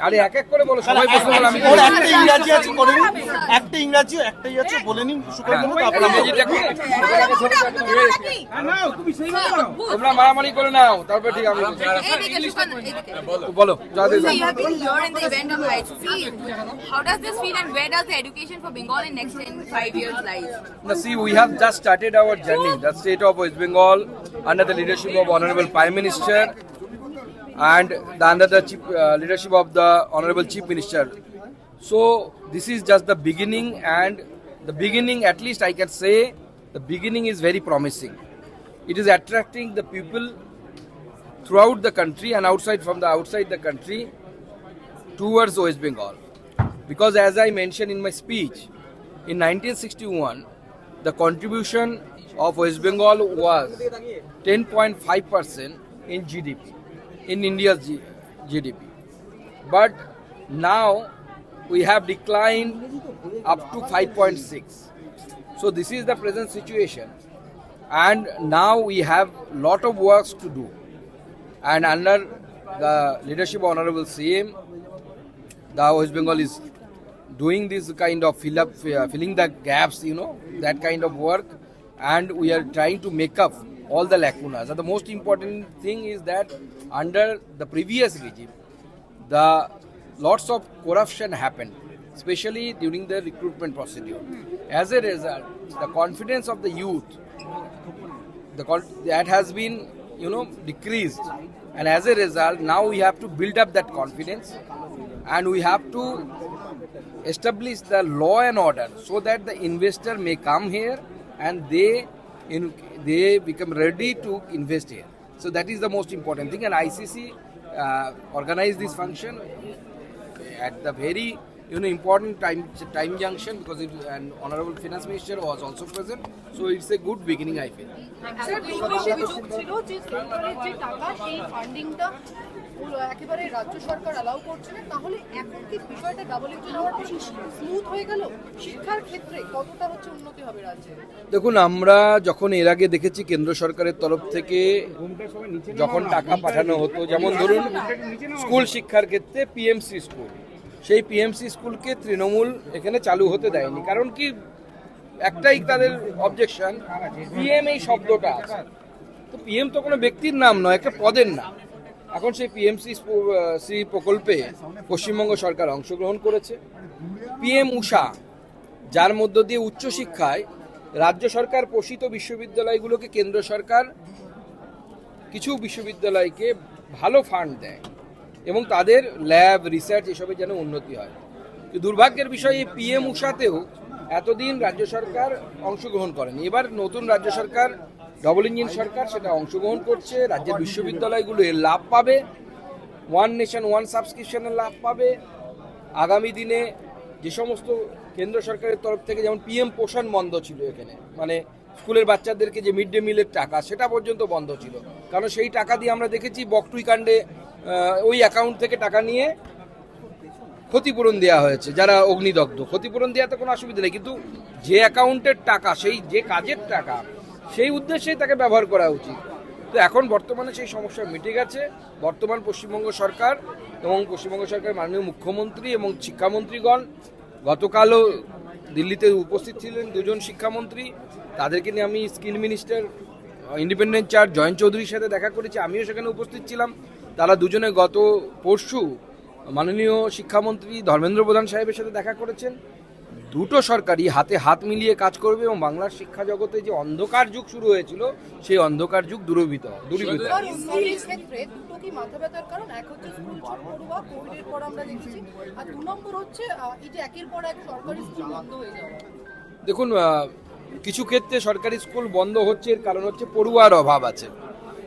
আরে এক এক করে বলো, সবাই প্রশ্ন করলে আমি ওর একটা ইংরাজি আছে বলেনি, একটা ইংরাজি একটাই আছে বলেনি সুকান্ত তারপরে তোমরা মারামারি করে নাও, তারপর ঠিক আমি বলো যা So you have been here in the event of Heights. See, how does this feel and where does the education for Bengal in next 5 years lies? Now see, we have just started our journey. The state of West Bengal, under the leadership of Honorable Prime Minister, and under the leadership of the Honorable Chief Minister. So this is just the beginning, and the beginning, at least I can say, the beginning is very promising. It is attracting the people throughout the country and outside the country towards West Bengal. Because as I mentioned in my speech, in 1961, the contribution of West Bengal was 10.5% in GDP, in India's GDP. But now we have declined up to 5.6. So this is the present situation. And now we have lot of works to do. And under the leadership of Honorable CM, the West Bengal is doing this kind of filling the gaps, that kind of work, and we are trying to make up all the lacunas. And the most important thing is that under the previous regime, the lots of corruption happened, especially during the recruitment procedure. As a result, the confidence of the youth, that has been, decreased. And as a result, now we have to build up that confidence, and we have to establish the law and order so that the investor may come here and they become ready to invest here. So that is the most important thing. And ICC organized this function at the very important time junction, because an Honorable Finance Minister was also present. So it's a good beginning, I feel. Sir বিশেষ অভিযোগ ছিল যে সেন্ট্রালের যে টাকা সেই ফান্ডিংটা একেবারে রাজ্য সরকার allow করছে না, তাহলে এখন কি বিষয়টা ডাবল ইঞ্জিন হওয়ার পর স্মুথ হয়ে গেল? শিক্ষার ক্ষেত্রে কতটা হচ্ছে উন্নতি হবে রাজ্যে? দেখুন, আমরা যখন এর আগে দেখেছি কেন্দ্র সরকারের তরফ থেকে যখন টাকা পাঠানো হতো, যেমন ধরুন স্কুল শিক্ষার ক্ষেত্রে পিএমসি স্কুল, সেই পিএমসি স্কুলকে তৃণমূল এখানে চালু হতে দেয়নি। কারণ কি, একটাই তাদের অবজেকশন, পিএম এই শব্দটা আছে, তো পিএম তো কোনো ব্যক্তির নাম নয়, একটা পদের নাম। এখন সেই পিএমসি প্রকল্পে পশ্চিমবঙ্গ সরকার অংশগ্রহণ করেছে। পিএম উষা, যার মধ্য দিয়ে উচ্চশিক্ষায় রাজ্য সরকার পোষিত বিশ্ববিদ্যালয়গুলোকে কেন্দ্র সরকার কিছু বিশ্ববিদ্যালয়কে ভালো ফান্ড দেয় এবং তাদের ল্যাব রিসার্চ এসবে যেন উন্নতি হয়। তো দুর্ভাগ্যের বিষয়, এই পিএম উষাতেও এতদিন রাজ্য সরকার অংশগ্রহণ করেনি। এবার নতুন রাজ্য সরকার, ডবল ইঞ্জিন সরকার, সেটা অংশগ্রহণ করছে। রাজ্যের বিশ্ববিদ্যালয়গুলো এর লাভ পাবে, ওয়ান নেশন ওয়ান সাবস্ক্রিপশনের লাভ পাবে। আগামী দিনে যে সমস্ত কেন্দ্র সরকারের তরফ থেকে, যেমন পিএম পোষণ বন্ধ ছিল এখানে, মানে স্কুলের বাচ্চাদেরকে যে মিড ডে মিলের টাকা, সেটা পর্যন্ত বন্ধ ছিল। কারণ সেই টাকা দিয়ে আমরা দেখেছি বকটুই কাণ্ডে ওই অ্যাকাউন্ট থেকে টাকা নিয়ে ক্ষতিপূরণ দেওয়া হয়েছে যারা অগ্নিদগ্ধ। ক্ষতিপূরণ দেওয়াতে কোনো অসুবিধা নেই, কিন্তু যে অ্যাকাউন্টের টাকা, সেই যে কাজের টাকা, সেই উদ্দেশ্যেই তাকে ব্যবহার করা উচিত। তো এখন বর্তমানে সেই সমস্যা মিটে গেছে। বর্তমান পশ্চিমবঙ্গ সরকার এবং পশ্চিমবঙ্গ সরকারের মাননীয় মুখ্যমন্ত্রী এবং শিক্ষামন্ত্রীগণ গতকালও দিল্লিতে উপস্থিত ছিলেন দুজন শিক্ষামন্ত্রী। তাদেরকে নিয়ে আমি skill minister, independent charge Jayanta চৌধুরীর সাথে দেখা করেছি, আমিও সেখানে উপস্থিত ছিলাম। তারা দুজনে গত পরশু মাননীয় শিক্ষামন্ত্রী ধর্মেন্দ্র প্রধান সাহেবের সাথে দেখা করেছেন। দুটো সরকারই হাতে হাত মিলিয়ে কাজ করবে এবং বাংলার শিক্ষা জগতে যে অন্ধকার যুগ শুরু হয়েছিল, সেই অন্ধকার যুগ দূরীভূত। ক্ষেত্রে দুটো কি মাথা ব্যথার কারণ? এক হচ্ছে স্কুল ছুট পড়ুয়া, কোভিডের পর আমরা দেখেছি, আর দু নম্বর হচ্ছে এই যে একের পর এক সরকারি স্কুল বন্ধ হয়ে যাওয়া। দেখুন, কিছু ক্ষেত্রে সরকারি স্কুল বন্ধ হচ্ছে, এর কারণ হচ্ছে পড়ুয়ার অভাব আছে।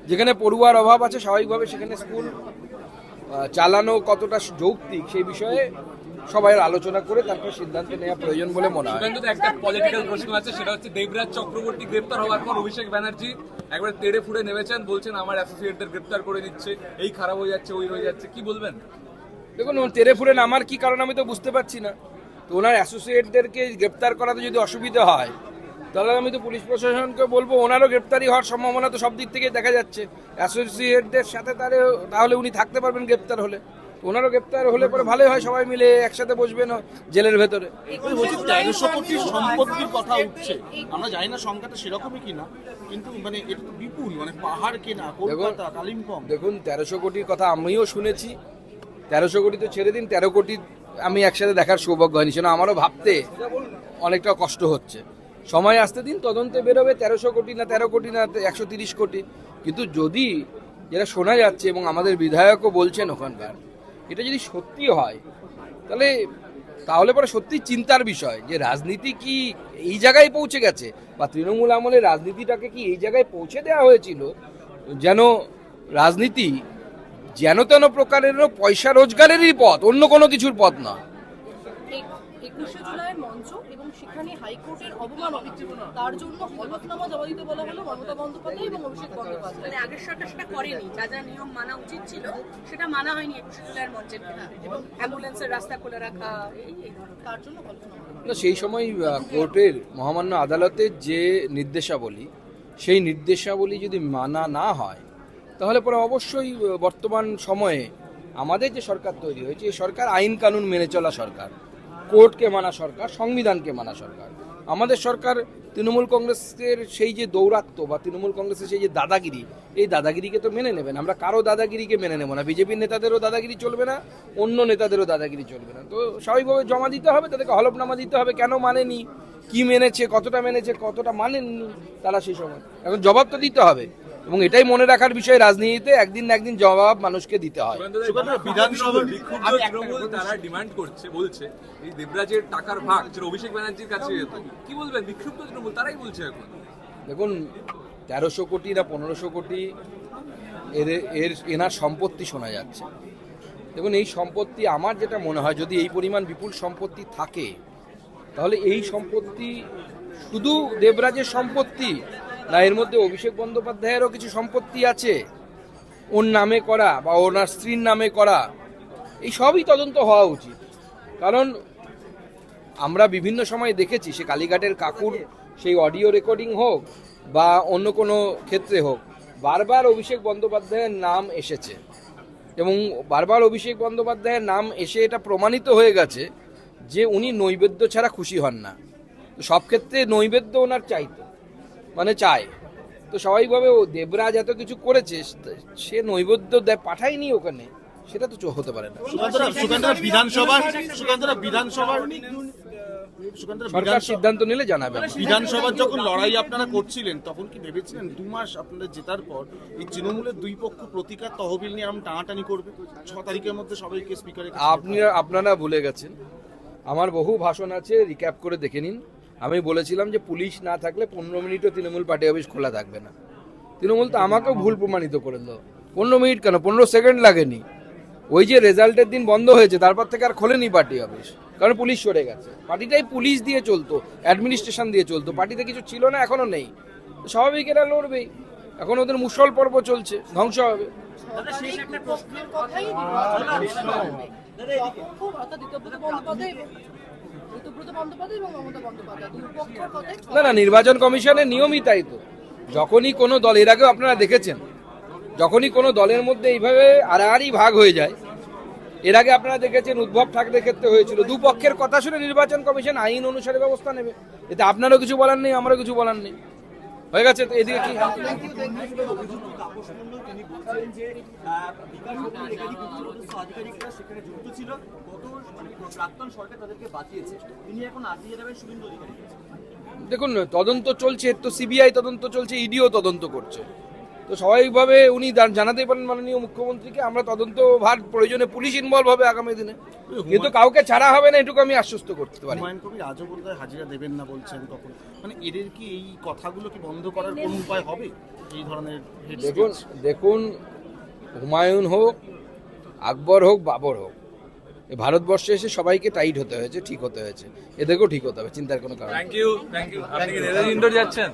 যেখানে পড়ুয়ার অভাব আছে, স্বাভাবিকভাবে সেখানে স্কুল চালানো কতটা যৌক্তিক সেই বিষয়ে সবাই আলোচনা করে তারপর সিদ্ধান্ত নেওয়া প্রয়োজন বলে মনে হয়। একটা পলিটিক্যাল প্রশ্ন আছে, সেটা হচ্ছে দেবরাজ চক্রবর্তী গ্রেপ্তার হওয়ার পর অভিষেক ব্যানার্জি একবার তেড়ে ফুড়ে নেমেছেন, বলছেন আমার অ্যাসোসিয়েটদের গ্রেপ্তার করে দিচ্ছে, এই খারাপ হয়ে যাচ্ছে, ওই হয়ে যাচ্ছে, কি বলবেন? দেখুন, তেড়ে ফুড়ে নামার কি কারণ আমি তো বুঝতে পারছি না। তো ওনার অ্যাসোসিয়েটদেরকে গ্রেপ্তার করাতে যদি অসুবিধা হয়, তাহলে আমি তো পুলিশ প্রশাসনকে বলবো, ওনারও গ্রেপ্তারি হওয়ার সম্ভাবনা তো সব দিক থেকে দেখা যাচ্ছে। অ্যাসোসিয়েটদের সাথে তাহলে উনি থাকতে পারবেন গ্রেপ্তার হলে। ওনারও গ্রেপ্তার হলে পরে ভালোই হয়, সবাই মিলে একসাথে বসবেন জেলের ভেতরে। ওই বলছি 1300 কোটির সম্পত্তির কথা উঠছে, আমরা জানি না সংখ্যাটা সেরকমই কিনা, কিন্তু মানে এটা তো বিপুল, মানে পাহাড় কেনা, কলকাতা, কালিম্পং। দেখুন 1300 কোটির কথা আমিও শুনেছি, 1300 কোটি তো ছেড়ে দিন, 13 কোটি আমি একসাথে দেখার সৌভাগ্য হয়নি, সেটা আমারও ভাবতে অনেকটা কষ্ট হচ্ছে। সময় আসতে দিন, তদন্তে বেরোবে 1300 কোটি না 13 কোটি না 130 কোটি। কিন্তু যদি যেটা শোনা যাচ্ছে এবং আমাদের বিধায়কও বলছেন ওখানকার, এটা যদি সত্যি হয় তাহলে পরে সত্যি চিন্তার বিষয় যে রাজনীতি কি এই জায়গায় পৌঁছে গেছে, বা তৃণমূল আমলে রাজনীতিটাকে কি এই জায়গায় পৌঁছে দেওয়া হয়েছিল যেন রাজনীতি যেন তেন প্রকারেরও পয়সা রোজগারেরই পথ, অন্য কোনো কিছুর পথ না। 21শে জুলাইয়ের মঞ্চ এবং সেখানে হাইকোর্টের অবমাননা, তার জন্য হলফনামা জমা দিতে বলা হলো মমতা বন্দ্যোপাধ্যায় এবং অভিষেক বন্দ্যোপাধ্যায়। মানে আগের সরকার সেটা করেনি, যা যা নিয়ম মানা উচিত ছিল সেটা মানা হয়নি 21শে জুলাইয়ের মঞ্চের এবং অ্যাম্বুলেন্সের রাস্তা খুলে রাখা, তার জন্য হলফনামা। না, সেই সময় কোর্টের মহামান্য আদালতের যে নির্দেশাবলী, সেই নির্দেশাবলী যদি মানা না হয় তাহলে পরে অবশ্যই বর্তমান সময়ে আমাদের যে সরকার তৈরি হয়েছে, এই সরকার আইন কানুন মেনে চলা সরকার, কোর্টকে মানা সরকার, সংবিধানকে মানা সরকার। আমাদের সরকার তৃণমূল কংগ্রেসের সেই যে দৌরাত্ম্য বা তৃণমূল কংগ্রেসের সেই যে দাদাগিরি, এই দাদাগিরিকে তো মেনে নেবেন, আমরা কারো দাদাগিরিকে মেনে নেব না। বিজেপির নেতাদেরও দাদাগিরি চলবে না, অন্য নেতাদেরও দাদাগিরি চলবে না। তো স্বাভাবিকভাবে জমা দিতে হবে, তাদেরকে হলফনামা দিতে হবে, কেন মানেনি, কি মেনেছে, কতটা মানেননি তারা সেই সময়। এখন জবাব তো দিতে হবে, এবং এটাই মনে রাখার বিষয়, রাজনীতিতে একদিন না একদিন জবাব মানুষকে দিতে হয়। বিধানসভা তৃণমূল তারা ডিমান্ড করছে, বলছে এই দেবরাজের টাকার ভাগ যেটা অভিষেক ব্যানার্জির কাছে যেত। কি বলবেন? বিক্ষুব্ধ তৃণমূল তারাই বলছে এখন। দেখুন 1300 কোটি না 1500 কোটি এনার সম্পত্তি শোনা যাচ্ছে। দেখুন এই সম্পত্তি, আমার যেটা মনে হয়, যদি এই পরিমাণ বিপুল সম্পত্তি থাকে তাহলে এই সম্পত্তি শুধু দেবরাজের সম্পত্তি না, এর মধ্যে অভিষেক বন্দ্যোপাধ্যায়েরও কিছু সম্পত্তি আছে ওর নামে করা বা ওনার স্ত্রীর নামে করা, এই সবই তদন্ত হওয়া উচিত। কারণ আমরা বিভিন্ন সময় দেখেছি, সে কালীঘাটের কাকুর সেই অডিও রেকর্ডিং হোক বা অন্য কোনো ক্ষেত্রে হোক, বারবার অভিষেক বন্দ্যোপাধ্যায়ের নাম এসেছে, এবং বারবার অভিষেক বন্দ্যোপাধ্যায়ের নাম এসে এটা প্রমাণিত হয়ে গেছে যে উনি নৈবেদ্য ছাড়া খুশি হন না। তো সব ক্ষেত্রে নৈবেদ্য ওনার চাইতো, মানে চায়। তো স্বাভাবিকভাবে ও দেবরাজ এত কিছু করেছে, সে নৈবেদ্য পাঠায়নি ওখানে, সেটা তো হতে পারে না। সরকার সিদ্ধান্ত নিলে জানাবেন। বিধানসভার যখন লড়াই আপনারা করছিলেন তখন কি ভেবেছিলেন 2 মাস আপনাদের জেতার পর এই তৃণমূলের দুই পক্ষ প্রতিকার তহবিল নিয়ে আমরা টানাটানি করবে, 6 তারিখের মধ্যে সবাইকে স্পিকারে? আপনারা ভুলে গেছেন, আমার বহু ভাষণ আছে, রিক্যাপ করে দেখে নিন। আমি বলেছিলাম যে পুলিশ না থাকলে 15 মিনিটও তৃণমূল পার্টি অফিস খোলা থাকবে না। তৃণমূল তো আমাকেও ভুল প্রমাণিত করে দিল। 15 মিনিট কেন, 15 সেকেন্ড লাগেনি। ওই যে রেজাল্টের দিন বন্ধ হয়েছে, তারপর থেকে আর খোলেনি পার্টি অফিস, কারণ পুলিশ সরে গেছে। পার্টিটাই পুলিশ দিয়ে চলতো, অ্যাডমিনিস্ট্রেশন দিয়ে চলতো, পার্টিতে কিছু ছিল না, এখনো নেই। স্বাভাবিক এরা লড়বেই, এখন ওদের মুসল পর্ব চলছে, ধ্বংস হবে। না, নির্বাচন কমিশনের নিয়মই তাই তো। যখনই কোনো দল, এর আগেও আপনারা দেখেছেন, যখনই কোনো দলের মধ্যে এইভাবে আড়াআড়ি ভাগ হয়ে যায়, এর আগে আপনারা দেখেছেন উদ্ধব ঠাকরের ক্ষেত্রে হয়েছিল, দুপক্ষের কথা শুনে নির্বাচন কমিশন আইন অনুসারে ব্যবস্থা নেবে। এতে আপনারও কিছু বলার নেই, আমারও কিছু বলার নেই, হয়ে গেছে। তো এদিকে কি দেখুন, তদন্ত চলছে, তো সিবিআই তদন্ত চলছে, ইডিও তদন্ত করছে। তো স্বাভাবিকভাবে উনি জানাতেই পারেন মাননীয় মুখ্যমন্ত্রীকে, আমরা তদন্ত ভার প্রয়োজনে পুলিশ ইনভলভ হবে আগামী দিনে, কিন্তু কাউকে ছাড়া হবে না, এটুকু আমি আশ্বস্ত করতে পারি। হুমায়ুন কবির আজও বলতে হাজিরা দেবেন না বলছেন, তখন মানে এদের কি এই কথাগুলো কি বন্ধ করার কোনো উপায় হবে? এই ধরনের দেখুন হুমায়ুন হোক, আকবর হোক, বাবর হোক, এই ভারতবর্ষে এসে সবাইকে টাইট হতে হয়েছে, ঠিক হতে হয়েছে, এদেরকেও ঠিক হতে হবে, চিন্তার কোনো কারণ। Thank you. আপনি কি নেতাজি ইন্ডোর যাচ্ছেন?